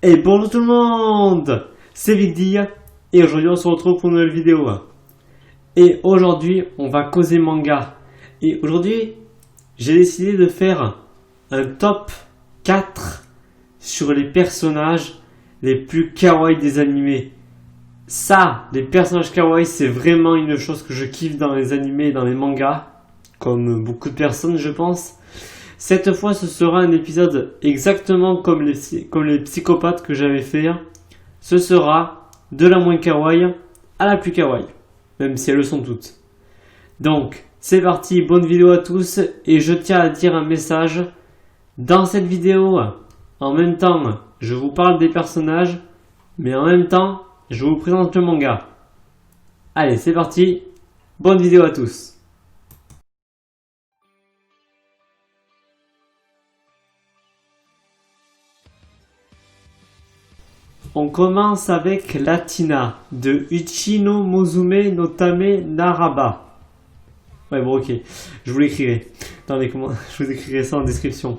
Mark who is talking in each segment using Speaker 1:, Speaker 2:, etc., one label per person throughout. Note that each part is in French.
Speaker 1: Et bonjour tout le monde, c'est Vigdy et aujourd'hui on se retrouve pour une nouvelle vidéo. Et aujourd'hui on va causer manga. Et aujourd'hui j'ai décidé de faire un top 4 sur les personnages les plus kawaii des animés. Ça, les personnages kawaii, c'est vraiment une chose que je kiffe dans les animés et dans les mangas, comme beaucoup de personnes je pense. Cette fois, ce sera un épisode exactement comme les psychopathes que j'avais fait. Ce sera de la moins kawaii à la plus kawaii, même si elles le sont toutes. Donc, c'est parti, bonne vidéo à tous, et je tiens à dire un message. Dans cette vidéo, en même temps, je vous parle des personnages, mais en même temps, je vous présente le manga. Allez, c'est parti, bonne vidéo à tous. On commence avec Latina de Uchino Mozume no Tame Naraba. Ouais bon ok, je vous l'écrirai. Attendez, je vous écrirai ça en description.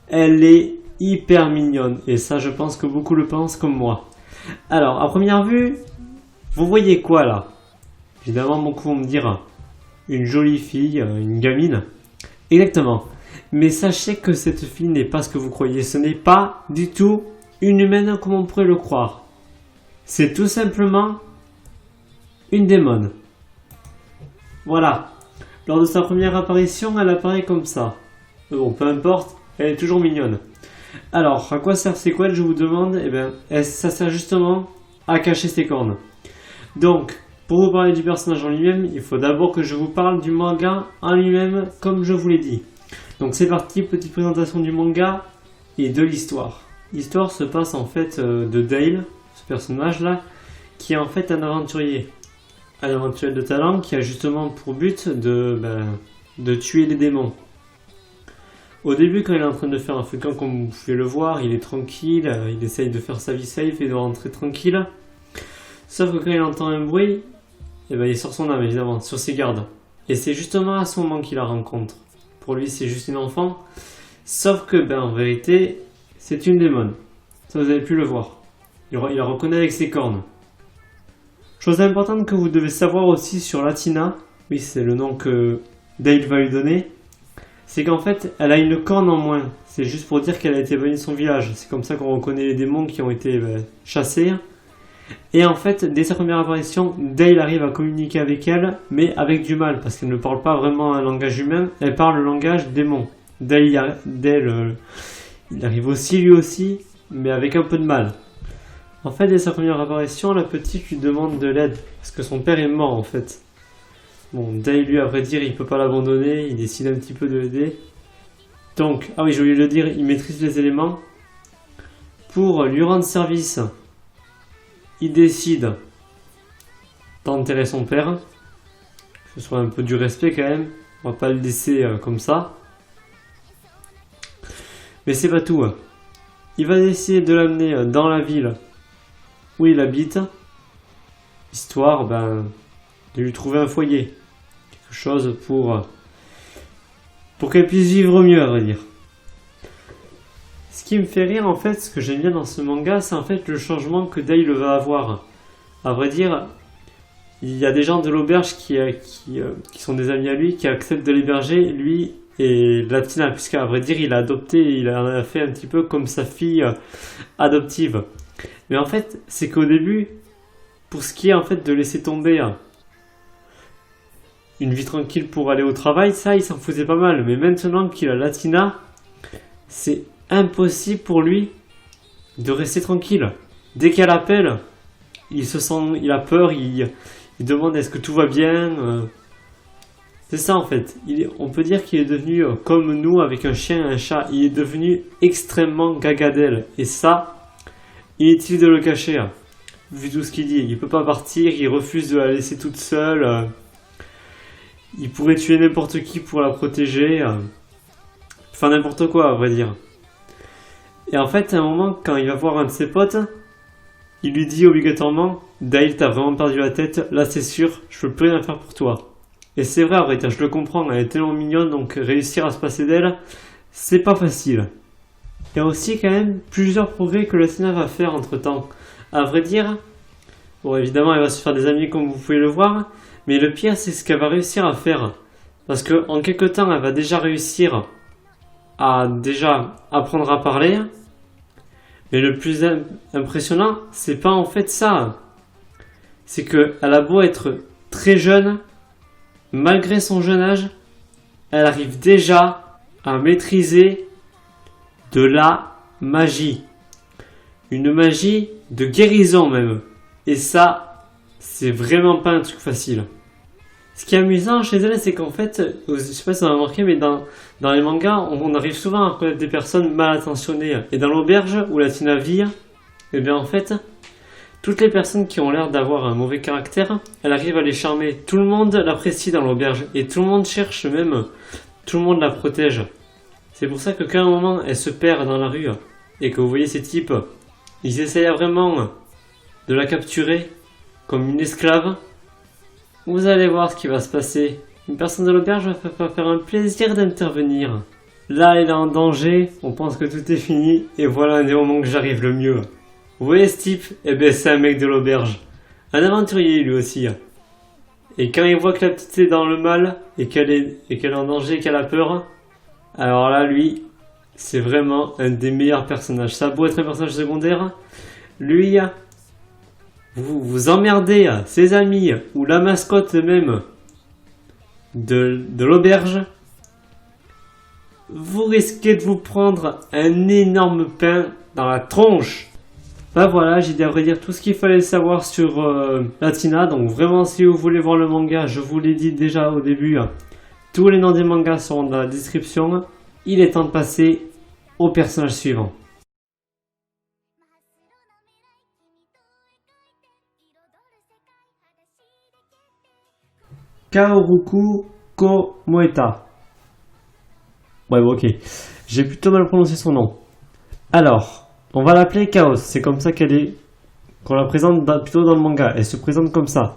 Speaker 1: Elle est hyper mignonne et ça je pense que beaucoup le pensent comme moi. Alors à première vue, vous voyez quoi là? Évidemment beaucoup vont me dire une jolie fille, une gamine. Exactement. Mais sachez que cette fille n'est pas ce que vous croyez. Ce n'est pas du tout une humaine comme on pourrait le croire. C'est tout simplement une démone. Voilà. Lors de sa première apparition, elle apparaît comme ça. Bon, peu importe, elle est toujours mignonne. Alors, à quoi sert ces couettes, je vous demande? Eh bien, ça sert justement à cacher ses cornes. Donc, pour vous parler du personnage en lui-même, il faut d'abord que je vous parle du manga en lui-même, comme je vous l'ai dit. Donc c'est parti, petite présentation du manga et de l'histoire. L'histoire se passe en fait de Dale, ce personnage-là, qui est en fait un aventurier. Un aventurier de talent qui a justement pour but de tuer les démons. Au début, quand il est en train de faire un feuilleton, comme vous pouvez le voir, il est tranquille, il essaye de faire sa vie safe et de rentrer tranquille. Sauf que quand il entend un bruit, il sort son âme évidemment, sur ses gardes. Et c'est justement à ce moment qu'il la rencontre. Pour lui, c'est juste une enfant. Sauf que, en vérité, c'est une démone. Ça, vous avez pu le voir. Il la reconnaît avec ses cornes. Chose importante que vous devez savoir aussi sur Latina, oui, c'est le nom que Dale va lui donner, c'est qu'en fait, elle a une corne en moins. C'est juste pour dire qu'elle a été bannie de son village. C'est comme ça qu'on reconnaît les démons qui ont été chassés. Et en fait, dès sa première apparition, Dale arrive à communiquer avec elle, mais avec du mal, parce qu'elle ne parle pas vraiment un langage humain, elle parle le langage démon. Dale, il arrive aussi, lui aussi, mais avec un peu de mal. En fait, dès sa première apparition, la petite lui demande de l'aide, parce que son père est mort en fait. Bon, Dale, lui, à vrai dire, il peut pas l'abandonner, il décide un petit peu de l'aider. Donc, ah oui, j'ai oublié de le dire, il maîtrise les éléments. Pour lui rendre service, il décide d'enterrer son père. Que ce soit un peu du respect quand même, on va pas le laisser comme ça. Mais c'est pas tout. Il va essayer de l'amener dans la ville où il habite, histoire de lui trouver un foyer. Quelque chose pour qu'elle puisse vivre mieux, à vrai dire. Ce qui me fait rire, en fait, ce que j'aime bien dans ce manga, c'est en fait le changement que Dale va avoir. À vrai dire, il y a des gens de l'auberge qui sont des amis à lui, qui acceptent de l'héberger, lui et Latina, puisqu'à vrai dire, il a fait un petit peu comme sa fille adoptive. Mais en fait, c'est qu'au début, pour ce qui est en fait de laisser tomber une vie tranquille pour aller au travail, ça, il s'en faisait pas mal. Mais maintenant qu'il a Latina, c'est impossible pour lui de rester tranquille. Dès qu'elle appelle, il a peur, il demande est-ce que tout va bien. C'est ça en fait. On peut dire qu'il est devenu comme nous avec un chien et un chat. Il est devenu extrêmement gagadelle. Et ça, inutile de le cacher. Vu tout ce qu'il dit, il peut pas partir, il refuse de la laisser toute seule. Il pourrait tuer n'importe qui pour la protéger. Enfin n'importe quoi à vrai dire. Et en fait, à un moment, quand il va voir un de ses potes, il lui dit obligatoirement « Dale, t'as vraiment perdu la tête, là c'est sûr, je peux plus rien faire pour toi. » Et c'est vrai, en vrai, je le comprends, elle est tellement mignonne, donc réussir à se passer d'elle, c'est pas facile. il y a aussi quand même plusieurs progrès que Latina va faire entre temps. À vrai dire, bon évidemment elle va se faire des amis comme vous pouvez le voir, mais le pire c'est ce qu'elle va réussir à faire. Parce que en quelque temps elle va déjà réussir à apprendre à parler. Mais le plus impressionnant, c'est pas en fait ça. C'est qu'elle a beau être très jeune, malgré son jeune âge, elle arrive déjà à maîtriser de la magie. Une magie de guérison même. Et ça, c'est vraiment pas un truc facile. Ce qui est amusant chez elle, c'est qu'en fait, je sais pas si vous avez remarqué, mais dans les mangas, on arrive souvent à reconnaître des personnes mal intentionnées. Et dans l'auberge où Latina vit, eh bien en fait, toutes les personnes qui ont l'air d'avoir un mauvais caractère, elle arrive à les charmer. Tout le monde l'apprécie dans l'auberge et tout le monde cherche même, tout le monde la protège. C'est pour ça que quand à un moment elle se perd dans la rue et que vous voyez ces types, ils essayent vraiment de la capturer comme une esclave. Vous allez voir ce qui va se passer. Une personne de l'auberge va faire un plaisir d'intervenir. Là, elle est en danger, on pense que tout est fini, et voilà un des moments que j'arrive le mieux. Vous voyez ce type? Eh ben c'est un mec de l'auberge. Un aventurier lui aussi. Et quand il voit que la petite est dans le mal, et qu'elle est en danger, qu'elle a peur, alors là, lui, c'est vraiment un des meilleurs personnages. Ça a beau être un personnage secondaire, lui... Vous emmerdez ses amis ou la mascotte même de l'auberge, vous risquez de vous prendre un énorme pain dans la tronche. Bah voilà, j'ai à vrai dire tout ce qu'il fallait savoir sur Latina. Donc vraiment, si vous voulez voir le manga, je vous l'ai dit déjà au début, tous les noms des mangas seront dans la description. Il est temps de passer au personnage suivant. Kaoruku Komoeta. Ouais, bon, ok. J'ai plutôt mal prononcé son nom. Alors, on va l'appeler Chaos. C'est comme ça qu'on la présente plutôt dans le manga. Elle se présente comme ça.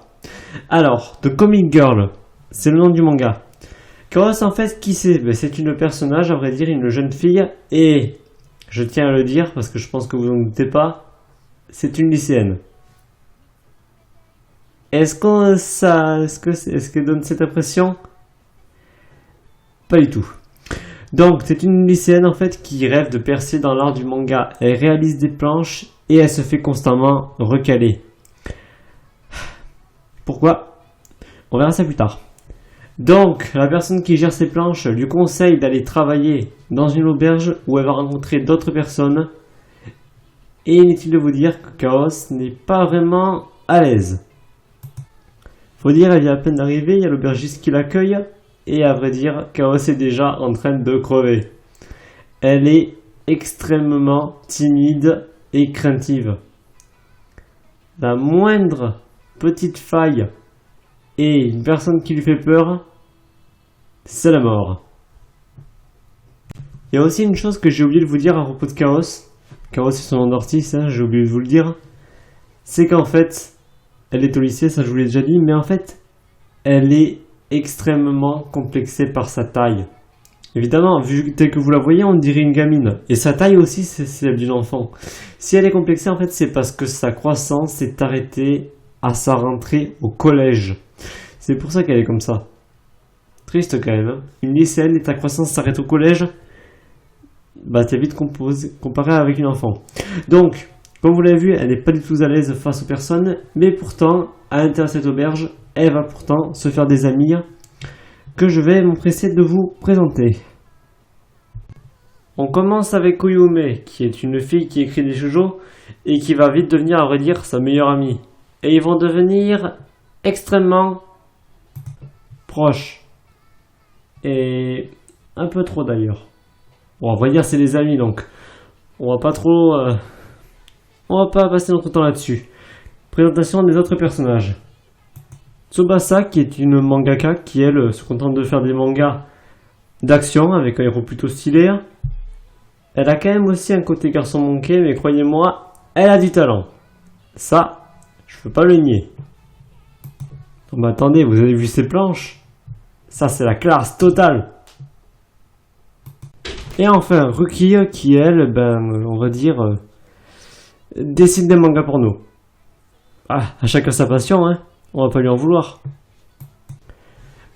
Speaker 1: Alors, The Comic Girl, c'est le nom du manga. Chaos, en fait, qui c'est? Ben, c'est une personnage, à vrai dire, une jeune fille. Et, je tiens à le dire, parce que je pense que vous n'en doutez pas, c'est une lycéenne. Est-ce que donne cette impression? Pas du tout. Donc, c'est une lycéenne en fait qui rêve de percer dans l'art du manga. Elle réalise des planches et elle se fait constamment recaler. Pourquoi? On verra ça plus tard. Donc, la personne qui gère ses planches lui conseille d'aller travailler dans une auberge où elle va rencontrer d'autres personnes. Et inutile de vous dire que Chaos n'est pas vraiment à l'aise. Faut dire, elle vient à peine d'arriver, il y a l'aubergiste qui l'accueille, et à vrai dire, Chaos est déjà en train de crever. Elle est extrêmement timide et craintive. La moindre petite faille et une personne qui lui fait peur, c'est la mort. Il y a aussi une chose que j'ai oublié de vous dire à propos de Chaos. Chaos c'est son nom d'artiste, hein, j'ai oublié de vous le dire. C'est qu'en fait, elle est au lycée, ça je vous l'ai déjà dit, mais en fait, elle est extrêmement complexée par sa taille. Évidemment, vu tel que vous la voyez, on dirait une gamine. Et sa taille aussi, c'est celle d'une enfant. Si elle est complexée, en fait, c'est parce que sa croissance s'est arrêtée à sa rentrée au collège. C'est pour ça qu'elle est comme ça. Triste quand même, hein. Une lycéenne et ta croissance s'arrête au collège, bah t'es vite comparé avec une enfant. Donc, comme vous l'avez vu, elle n'est pas du tout à l'aise face aux personnes, mais pourtant, à l'intérieur de cette auberge, elle va pourtant se faire des amis que je vais m'empresser de vous présenter. On commence avec Koyume, qui est une fille qui écrit des shoujo et qui va vite devenir, à vrai dire, sa meilleure amie. Et ils vont devenir extrêmement proches. Et un peu trop d'ailleurs. Bon, on va dire c'est des amis, donc on va pas trop... on va pas passer notre temps là-dessus. Présentation des autres personnages. Tsubasa, qui est une mangaka qui, elle, se contente de faire des mangas d'action avec un héros plutôt stylé. Elle a quand même aussi un côté garçon manqué, mais croyez-moi, elle a du talent. Ça, je peux pas le nier. Non, mais attendez, vous avez vu ces planches? Ça, c'est la classe totale. Et enfin, Ruki, qui elle, on va dire, dessine des mangas porno. Ah, à chacun sa passion, hein. On va pas lui en vouloir.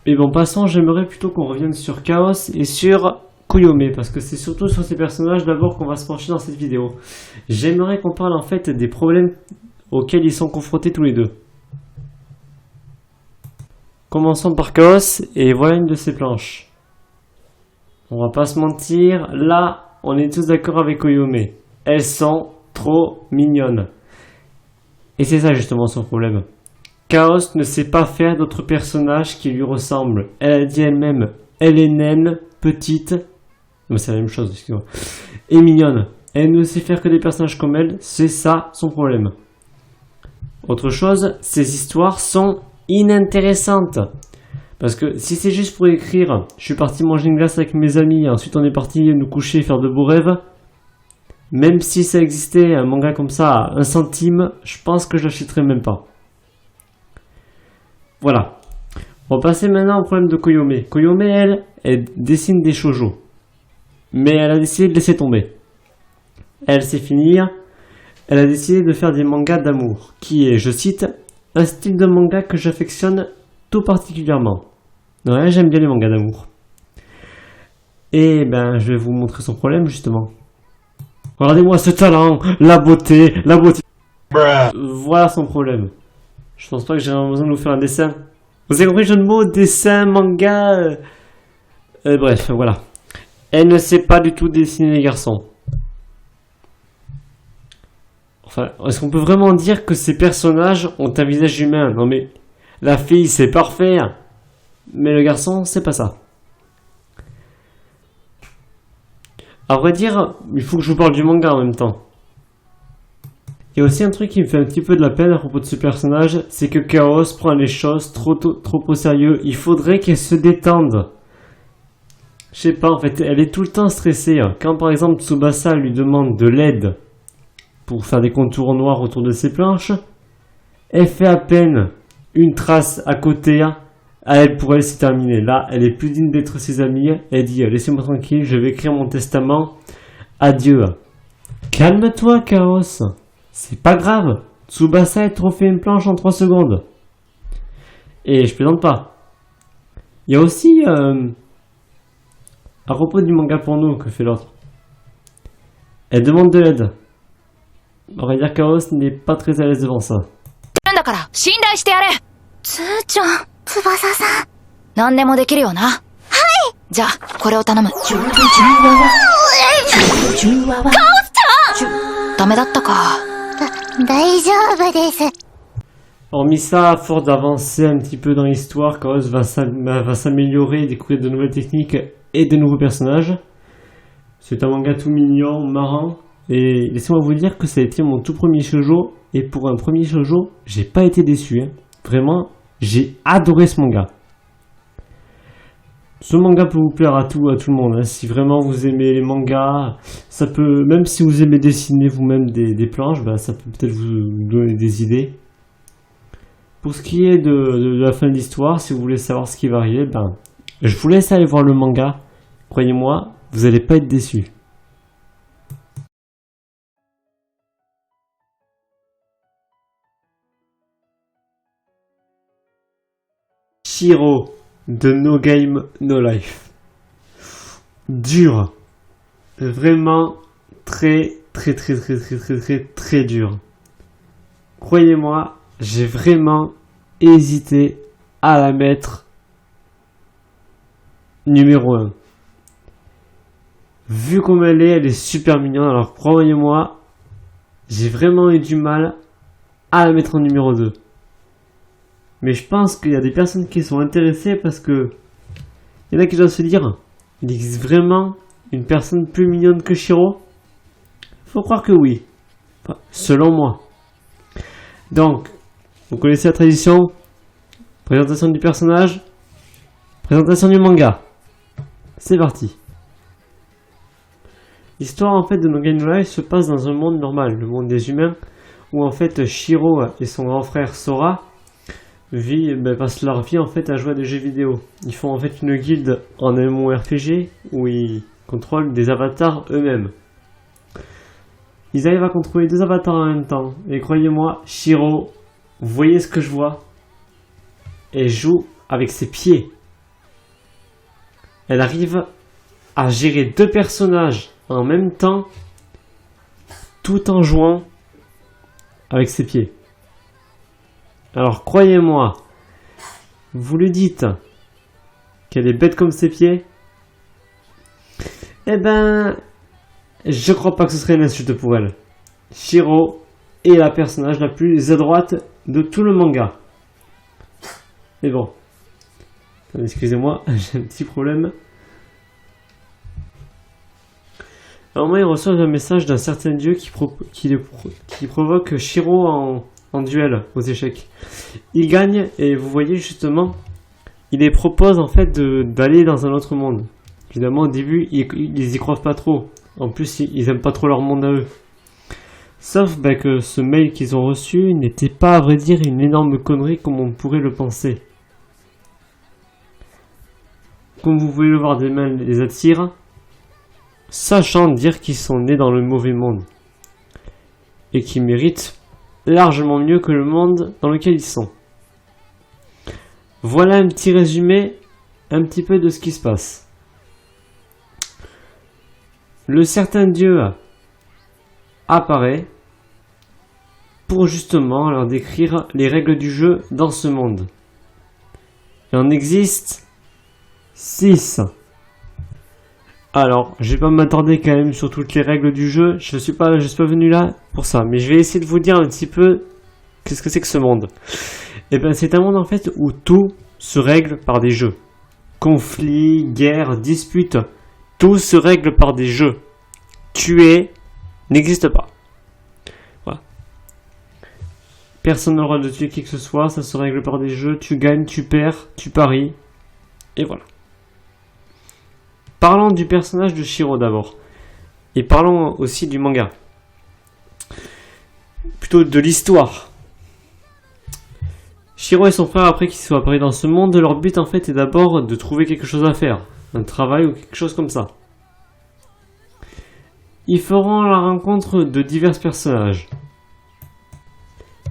Speaker 1: Mais bon, passons, j'aimerais plutôt qu'on revienne sur Chaos et sur Koyome, parce que c'est surtout sur ces personnages d'abord qu'on va se pencher dans cette vidéo. J'aimerais qu'on parle en fait des problèmes auxquels ils sont confrontés tous les deux. Commençons par Chaos, et voilà une de ses planches. On va pas se mentir, là, on est tous d'accord avec Koyome. Elles sont trop mignonnes. Et c'est ça justement son problème. Chaos ne sait pas faire d'autres personnages qui lui ressemblent. Elle a dit elle-même, elle est naine, petite, mais c'est la même chose, excusez-moi, et mignonne. Elle ne sait faire que des personnages comme elle, c'est ça son problème. Autre chose, ses histoires sont inintéressantes. Parce que si c'est juste pour écrire, je suis parti manger une glace avec mes amis, ensuite on est parti nous coucher et faire de beaux rêves, même si ça existait un manga comme ça à 1 centime, je pense que je l'achèterais même pas. Voilà. On va passer maintenant au problème de Koyome. Koyome, elle dessine des shoujo. Mais elle a décidé de laisser tomber. Elle sait finir. Elle a décidé de faire des mangas d'amour, qui est, je cite, un style de manga que j'affectionne tout particulièrement. Ouais, j'aime bien les mangas d'amour. Et je vais vous montrer son problème justement. Regardez-moi ce talent, la beauté, la beauté. Voilà son problème. Je pense pas que j'ai besoin de vous faire un dessin. Vous avez compris le jeu de mots, dessin, manga. Bref, voilà. Elle ne sait pas du tout dessiner les garçons. Enfin, est-ce qu'on peut vraiment dire que ces personnages ont un visage humain? Non mais, la fille c'est parfait, mais le garçon c'est pas ça. À vrai dire, il faut que je vous parle du manga en même temps. Il y a aussi un truc qui me fait un petit peu de la peine à propos de ce personnage, c'est que Chaos prend les choses trop au sérieux. Il faudrait qu'elle se détende. Je sais pas, en fait, elle est tout le temps stressée. Quand par exemple Tsubasa lui demande de l'aide pour faire des contours noirs autour de ses planches, elle fait à peine une trace à côté. Elle, pour elle, c'est terminé. Là, elle est plus digne d'être ses amies. Elle dit, laissez-moi tranquille, je vais écrire mon testament. Adieu. Calme-toi, Chaos. C'est pas grave. Tsubasa a trop fait une planche en 3 secondes. Et je plaisante pas. Il y a aussi, à propos du manga porno que fait l'autre. Elle demande de l'aide. On va dire Chaos n'est pas très à l'aise devant ça.
Speaker 2: 何でもできるよな。はい。じゃあ、これを頼む。カオスちゃん！ダメだったか。
Speaker 3: 大丈夫です。
Speaker 1: Hormis ça, à force d'avancer un petit peu dans l'histoire, Chaos va s'améliorer, découvrir de nouvelles techniques et de nouveaux personnages. C'est un manga tout mignon, marrant. Et laissez-moi vous dire que ça a été mon tout premier shoujo. Et pour un premier shoujo, j'ai pas été déçu. Vraiment, j'ai adoré ce manga. Ce manga peut vous plaire à tout le monde. Si vraiment vous aimez les mangas, ça peut, même si vous aimez dessiner vous-même des planches, ça peut peut-être vous donner des idées. Pour ce qui est de la fin de l'histoire, si vous voulez savoir ce qui va arriver, je vous laisse aller voir le manga. Croyez-moi, vous n'allez pas être déçus. Shiro de No Game No Life. Dur. Vraiment très dur. Croyez-moi, j'ai vraiment hésité à la mettre numéro 1. Vu comme elle est super mignonne. Alors croyez-moi, j'ai vraiment eu du mal à la mettre en numéro 2. Mais je pense qu'il y a des personnes qui sont intéressées parce que il y en a qui doivent se dire, il existe vraiment une personne plus mignonne que Shiro? Faut croire que oui. Enfin, selon moi. Donc, vous connaissez la tradition. Présentation du personnage. Présentation du manga. C'est parti. L'histoire en fait de No Game No Life se passe dans un monde normal, le monde des humains, où en fait Shiro et son grand frère Sora passent leur vie en fait à jouer à des jeux vidéo. Ils font en fait une guilde en MMORPG où ils contrôlent des avatars eux-mêmes. Ils arrivent à contrôler 2 avatars en même temps. Et croyez-moi, Shiro, vous voyez ce que je vois? Elle joue avec ses pieds. Elle arrive à gérer 2 personnages en même temps, tout en jouant avec ses pieds. Alors croyez-moi, vous lui dites qu'elle est bête comme ses pieds, eh ben, je crois pas que ce serait une insulte pour elle. Shiro est la personnage la plus adroite de tout le manga. Mais bon, excusez-moi, j'ai un petit problème. Alors moi, il reçoit un message d'un certain dieu qui provoque Shiro en duel aux échecs. Il gagne et vous voyez justement, il les propose en fait d'aller dans un autre monde. Évidemment au début, ils y croient pas trop. En plus, ils aiment pas trop leur monde à eux. Sauf que ce mail qu'ils ont reçu n'était pas à vrai dire une énorme connerie comme on pourrait le penser. Comme vous pouvez le voir, des mains les attirent, sachant dire qu'ils sont nés dans le mauvais monde et qu'ils méritent largement mieux que le monde dans lequel ils sont. Voilà un petit résumé un petit peu de ce qui se passe. Le certain dieu apparaît pour justement leur décrire les règles du jeu dans ce monde. Il en existe 6. Alors, je vais pas m'attarder quand même sur toutes les règles du jeu, je suis pas venu là pour ça, mais je vais essayer de vous dire un petit peu qu'est-ce que c'est que ce monde. Et ben c'est un monde en fait où tout se règle par des jeux. Conflits, guerres, disputes, tout se règle par des jeux. Tuer n'existe pas. Voilà. Personne n'a le droit de tuer qui que ce soit, ça se règle par des jeux, tu gagnes, tu perds, tu paries, et voilà. Parlons du personnage de Shiro d'abord, et parlons aussi du manga. Plutôt de l'histoire. Shiro et son frère, après qu'ils soient apparus dans ce monde, leur but en fait est d'abord de trouver quelque chose à faire, un travail ou quelque chose comme ça. Ils feront la rencontre de divers personnages,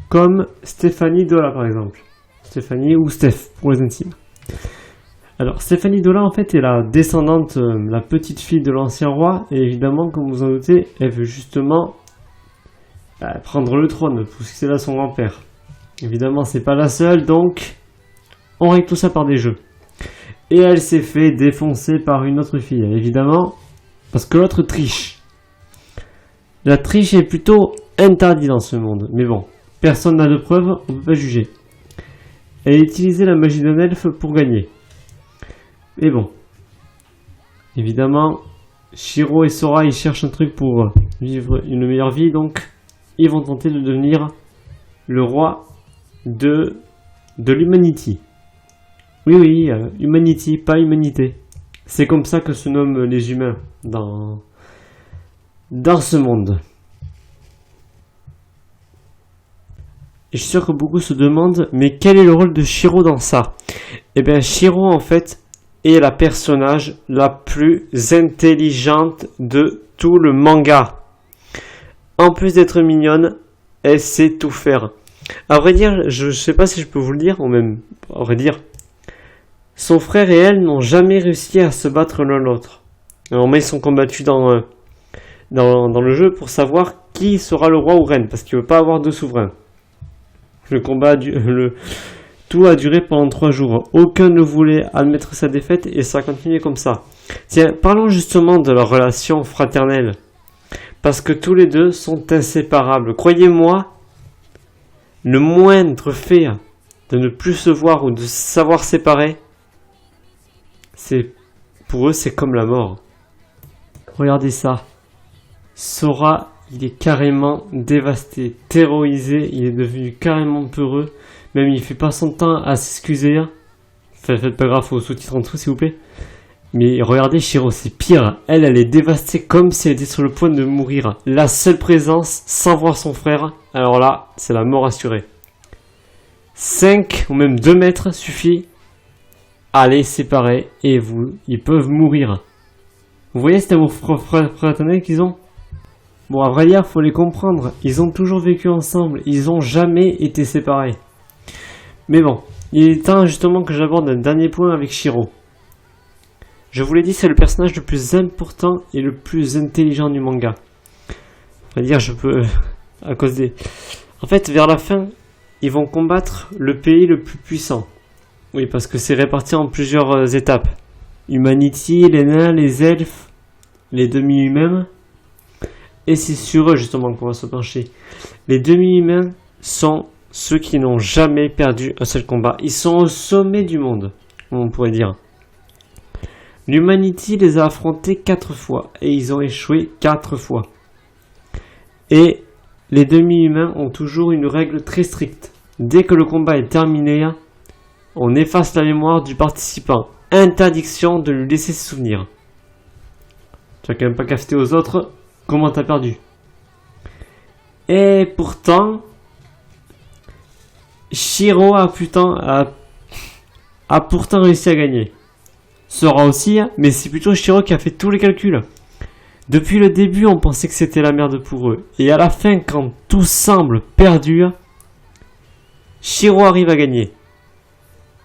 Speaker 1: comme Stéphanie Dola par exemple. Stéphanie ou Steph pour les intimes. Alors Stéphanie Dola en fait est la descendante, la petite fille de l'ancien roi, et évidemment comme vous en doutez, elle veut justement prendre le trône, pousser là son grand-père. Évidemment c'est pas la seule, donc on règle tout ça par des jeux. Et elle s'est fait défoncer par une autre fille, évidemment, parce que l'autre triche. La triche est plutôt interdite dans ce monde, mais bon, personne n'a de preuves, on ne peut pas juger. Elle a utilisé la magie d'un elfe pour gagner. Mais bon, évidemment, Shiro et Sora ils cherchent un truc pour vivre une meilleure vie, donc ils vont tenter de devenir le roi de l'Humanity. Oui, Humanity, pas humanité. C'est comme ça que se nomment les humains dans ce monde. Et je suis sûr que beaucoup se demandent, mais quel est le rôle de Shiro dans ça? Eh bien, Shiro, en fait, est la personnage la plus intelligente de tout le manga. En plus d'être mignonne, elle sait tout faire. À vrai dire, je sais pas si je peux vous le dire, ou même, à vrai dire, son frère et elle n'ont jamais réussi à se battre l'un l'autre. Alors, mais ils sont combattus dans le jeu pour savoir qui sera le roi ou reine, parce qu'il ne veut pas avoir de souverain. Le combat, tout a duré pendant 3 jours. Aucun ne voulait admettre sa défaite et ça a continué comme ça. Tiens, parlons justement de leur relation fraternelle. Parce que tous les deux sont inséparables. Croyez-moi, le moindre fait de ne plus se voir ou de savoir séparer, pour eux, c'est comme la mort. Regardez ça. Sora, il est carrément dévasté, terrorisé, il est devenu carrément peureux. Même il fait pas son temps à s'excuser. Faites pas grave aux sous-titres en dessous s'il vous plaît. Mais regardez Shiro, c'est pire. Elle est dévastée comme si elle était sur le point de mourir. La seule présence, sans voir son frère, alors là, c'est la mort assurée. 5 ou même 2 mètres suffit à les séparer et ils peuvent mourir. Vous voyez cet amour fraternel qu'ils ont? Bon, à vrai dire, faut les comprendre. Ils ont toujours vécu ensemble. Ils ont jamais été séparés. Mais bon, il est temps justement que j'aborde un dernier point avec Shiro. Je vous l'ai dit, c'est le personnage le plus important et le plus intelligent du manga. On va dire, je peux... à cause des... En fait, vers la fin, ils vont combattre le pays le plus puissant. Oui, parce que c'est réparti en plusieurs étapes. Humanity, les nains, les elfes, les demi-humains. Et c'est sur eux justement qu'on va se pencher. Les demi-humains sont ceux qui n'ont jamais perdu un seul combat. Ils sont au sommet du monde, on pourrait dire. L'Humanity les a affrontés 4 fois et ils ont échoué 4 fois. Et les demi-humains ont toujours une règle très stricte. Dès que le combat est terminé, on efface la mémoire du participant. Interdiction de lui laisser ses souvenirs. Tu vas quand même pas cafeter aux autres comment t'as perdu. Et pourtant, Shiro a pourtant réussi à gagner. Sora aussi, mais c'est plutôt Shiro qui a fait tous les calculs. Depuis le début, on pensait que c'était la merde pour eux. Et à la fin, quand tout semble perdu, Shiro arrive à gagner.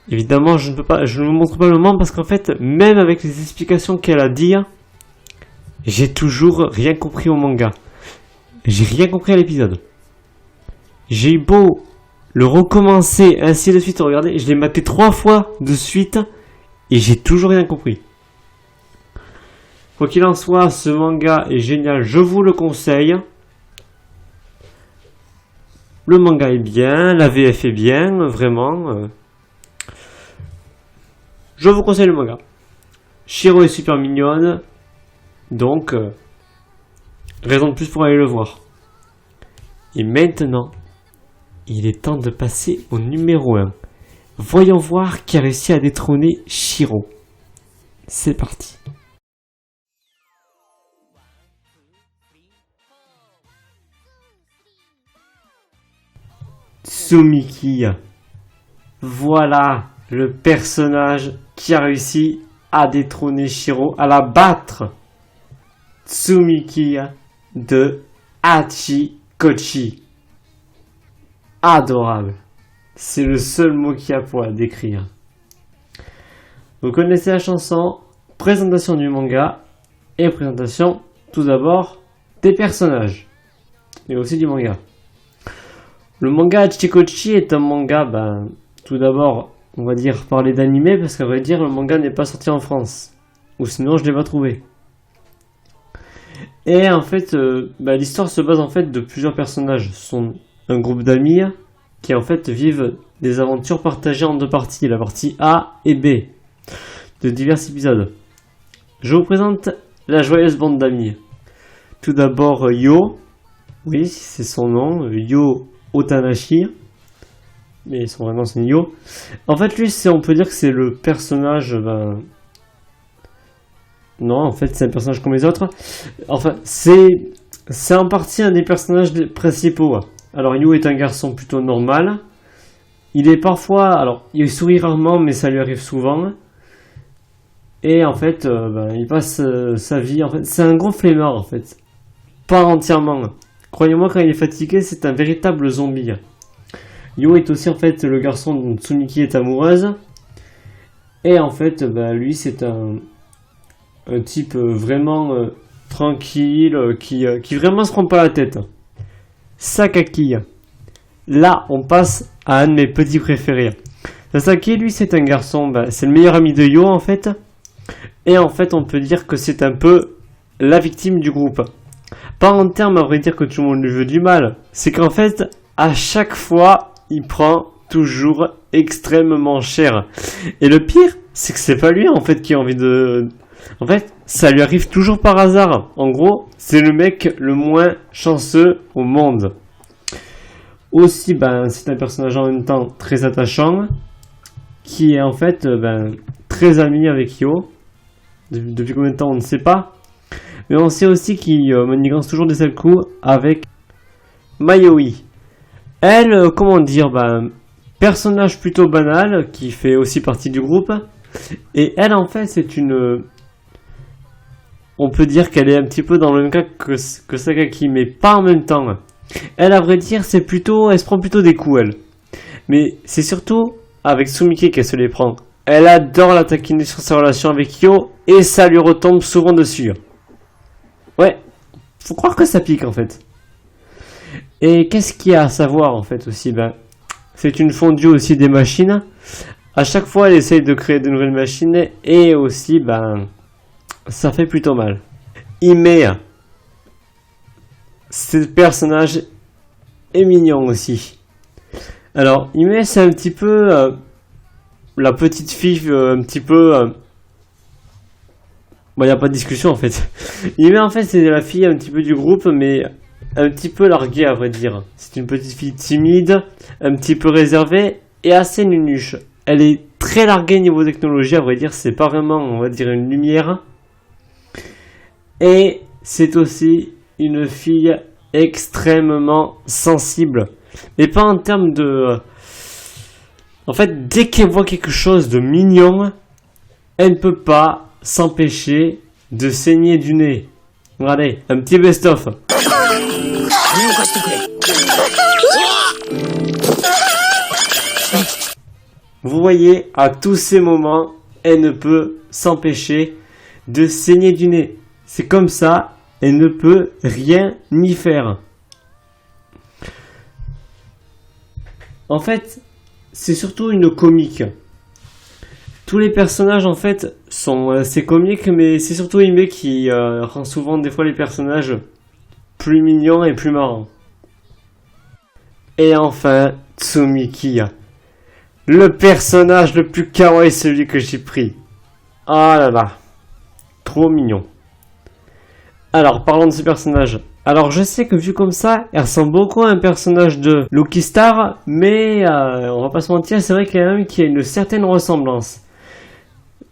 Speaker 1: Évidemment, je ne vous montre pas le moment parce qu'en fait, même avec les explications qu'elle a dit, j'ai toujours rien compris au manga. J'ai rien compris à l'épisode. J'ai eu beau le recommencer ainsi de suite, regardez, je l'ai maté 3 fois de suite et j'ai toujours rien compris. Quoi qu'il en soit, ce manga est génial, je vous le conseille. Le manga est bien, la VF est bien, vraiment. Je vous conseille le manga. Shiro est super mignonne, donc raison de plus pour aller le voir. Et maintenant, il est temps de passer au numéro 1. Voyons voir qui a réussi à détrôner Shiro. C'est parti. Tsumiki. Voilà le personnage qui a réussi à détrôner Shiro, à la battre. Tsumiki de Hachikochi. Adorable. C'est le seul mot qu'il y a pour la décrire. Vous connaissez la chanson, présentation du manga et présentation tout d'abord des personnages, mais aussi du manga. Le manga Hachikochi est un manga, tout d'abord, on va dire parler d'animé, parce qu'à vrai dire, le manga n'est pas sorti en France. Ou sinon, je l'ai pas trouvé. Et en fait, l'histoire se base en fait de plusieurs personnages. Ce sont un groupe d'amis qui en fait vivent des aventures partagées en 2 parties, la partie A et B, de divers épisodes. Je vous présente la joyeuse bande d'amis. Tout d'abord Yo, oui c'est son nom, Yo Otanashi, mais son vrai nom c'est Yo. En fait lui on peut dire que c'est le personnage, non en fait c'est un personnage comme les autres, enfin c'est en partie un des personnages principaux. Alors Yo est un garçon plutôt normal. Il est parfois... Alors, il sourit rarement, mais ça lui arrive souvent. Et en fait, il passe sa vie... En fait, c'est un gros flemmard, en fait. Pas entièrement. Croyez-moi, quand il est fatigué, c'est un véritable zombie. Yo est aussi, en fait, le garçon dont Tsumiki est amoureuse. Et en fait, lui, c'est un type vraiment tranquille, qui vraiment se prend pas la tête. Sakaki. Là, on passe à un de mes petits préférés. Sasaki, lui, c'est un garçon, c'est le meilleur ami de Yo, en fait. Et en fait, on peut dire que c'est un peu la victime du groupe. Pas en termes, à vrai dire, que tout le monde lui veut du mal. C'est qu'en fait, à chaque fois, il prend toujours extrêmement cher. Et le pire, c'est que c'est pas lui, en fait, qui a envie de... En fait, ça lui arrive toujours par hasard. En gros, c'est le mec le moins chanceux au monde. Aussi, c'est un personnage en même temps très attachant, qui est en fait très ami avec Yo. Depuis combien de temps, on ne sait pas. Mais on sait aussi qu'il manigance toujours des sales coups avec Mayoi. Elle, comment dire, personnage plutôt banal, qui fait aussi partie du groupe. Et elle, en fait, c'est une on peut dire qu'elle est un petit peu dans le même cas que Sakaki, mais pas en même temps. Elle, à vrai dire, elle se prend plutôt des coups, elle. Mais c'est surtout avec Tsumiki qu'elle se les prend. Elle adore la taquiner sur sa relation avec Yo, et ça lui retombe souvent dessus. Ouais, faut croire que ça pique en fait. Et qu'est-ce qu'il y a à savoir en fait aussi, c'est une fondue aussi des machines. À chaque fois, elle essaye de créer de nouvelles machines, et aussi, ça fait plutôt mal. Ime, ce personnage est mignon aussi. Alors, Ime, c'est un petit peu la petite fille, un petit peu... Bon, il n'y a pas de discussion en fait. Ime, en fait, c'est la fille un petit peu du groupe, mais un petit peu larguée, à vrai dire. C'est une petite fille timide, un petit peu réservée et assez nunuche. Elle est très larguée niveau technologie, à vrai dire. C'est pas vraiment, on va dire, une lumière. Et c'est aussi une fille extrêmement sensible. Mais pas en termes de... En fait, dès qu'elle voit quelque chose de mignon, elle ne peut pas s'empêcher de saigner du nez. Regardez, un petit best-of. Vous voyez, à tous ces moments, elle ne peut s'empêcher de saigner du nez. C'est comme ça, elle ne peut rien y faire. En fait, c'est surtout une comique. Tous les personnages, en fait, sont assez comiques, mais c'est surtout Ime qui rend souvent, des fois, les personnages plus mignons et plus marrants. Et enfin, Tsumiki. Le personnage le plus kawaii, celui que j'ai pris. Oh là là. Trop mignon. Alors, parlons de ce personnage. Alors, je sais que vu comme ça, elle ressemble beaucoup à un personnage de Lucky Star, mais on va pas se mentir, c'est vrai qu'il y a un qui a une certaine ressemblance.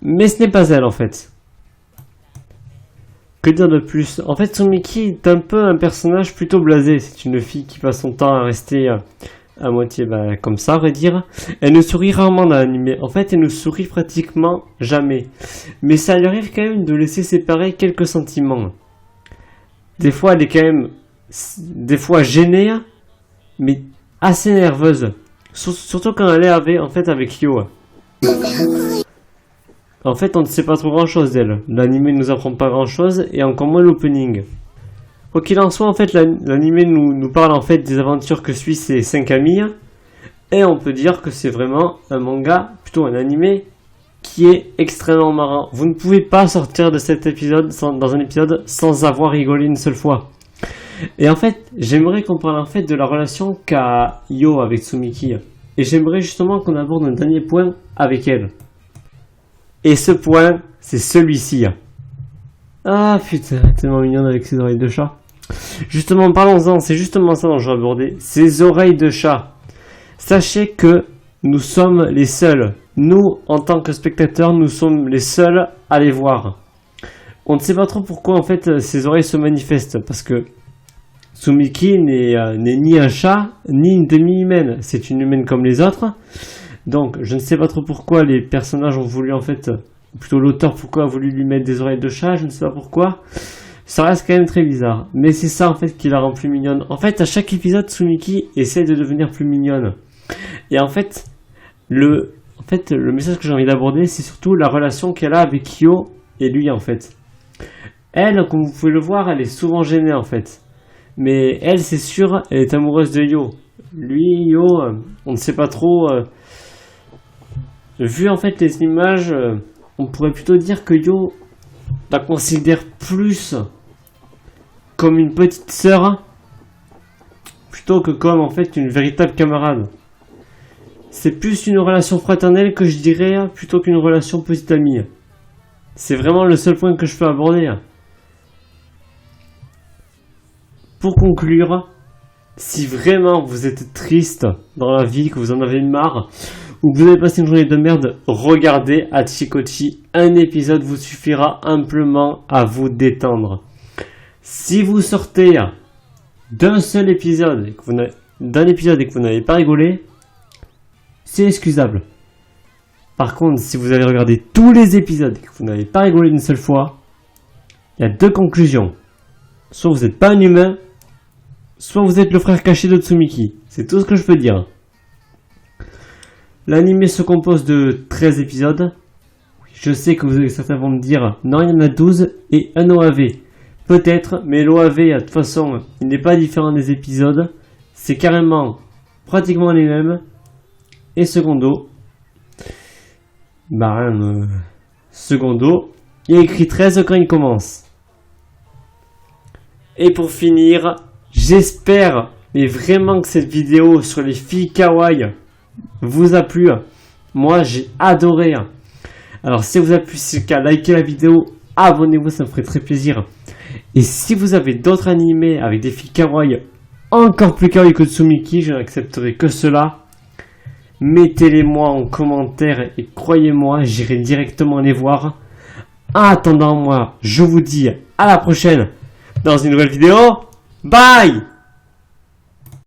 Speaker 1: Mais ce n'est pas elle, en fait. Que dire de plus? En fait, Tsumiki est un peu un personnage plutôt blasé. C'est une fille qui passe son temps à rester à moitié comme ça, à vrai dire. Elle ne sourit rarement dans l'anime. En fait, elle ne sourit pratiquement jamais. Mais ça lui arrive quand même de laisser séparer quelques sentiments. Des fois, elle est quand même... Des fois gênée, mais assez nerveuse. Surtout quand elle est avec Yo. En fait, on ne sait pas trop grand chose d'elle. L'anime ne nous apprend pas grand chose, et encore moins l'opening. Quoi qu'il en soit, en fait, l'anime nous parle en fait des aventures que suivent ses 5 amis. Et on peut dire que c'est vraiment un manga, plutôt un anime, qui est extrêmement marrant. Vous ne pouvez pas sortir de cet épisode dans un épisode sans avoir rigolé une seule fois. Et en fait, j'aimerais qu'on parle en fait de la relation qu'a Yo avec Tsumiki. Et j'aimerais justement qu'on aborde un dernier point avec elle. Et ce point, c'est celui-ci. Ah putain, tellement mignonne avec ses oreilles de chat. Justement, parlons-en, c'est justement ça dont je vais aborder. Ses oreilles de chat. Sachez que nous sommes les seuls. Nous, en tant que spectateurs, nous sommes les seuls à les voir. On ne sait pas trop pourquoi en fait ses oreilles se manifestent. Parce que Tsumiki n'est ni un chat, ni une demi-humaine. C'est une humaine comme les autres. Donc, je ne sais pas trop pourquoi les personnages ont voulu en fait, plutôt l'auteur pourquoi a voulu lui mettre des oreilles de chat, je ne sais pas pourquoi. Ça reste quand même très bizarre. Mais c'est ça en fait qui la rend plus mignonne. En fait, à chaque épisode, Tsumiki essaie de devenir plus mignonne. Et en fait, le message que j'ai envie d'aborder, c'est surtout la relation qu'elle a avec Yo et lui en fait. Elle, comme vous pouvez le voir, elle est souvent gênée en fait. Mais elle, c'est sûr, elle est amoureuse de Yo. Lui, Yo, on ne sait pas trop... Vu en fait les images, on pourrait plutôt dire que Yo la considère plus comme une petite sœur plutôt que comme en fait une véritable camarade. C'est plus une relation fraternelle que je dirais plutôt qu'une relation petite amie. C'est vraiment le seul point que je peux aborder. Pour conclure, si vraiment vous êtes triste dans la vie, que vous en avez marre, ou que vous avez passé une journée de merde, regardez Hachikochi. Un épisode vous suffira amplement à vous détendre. Si vous sortez d'un épisode et que vous n'avez pas rigolé, c'est excusable. Par contre, si vous avez regardé tous les épisodes et que vous n'avez pas rigolé une seule fois, il y a deux conclusions. Soit vous n'êtes pas un humain, soit vous êtes le frère caché de Tsumiki. C'est tout ce que je peux dire. L'anime se compose de 13 épisodes. Je sais que certains vont me dire, non, il y en a 12 et un OAV. Peut-être, mais l'OAV, de toute façon, il n'est pas différent des épisodes. C'est carrément, pratiquement les mêmes. Et secondo, secondo, il y a écrit 13 quand il commence. Et pour finir, j'espère, mais vraiment que cette vidéo sur les filles kawaii vous a plu. Moi, j'ai adoré. Alors, si vous a plu, c'est le cas, likez la vidéo, abonnez-vous, ça me ferait très plaisir. Et si vous avez d'autres animés avec des filles kawaii encore plus kawaii que Tsumiki, je n'accepterai que cela. Mettez-les moi en commentaire et croyez-moi, j'irai directement les voir. En attendant, moi, je vous dis à la prochaine dans une nouvelle vidéo. Bye!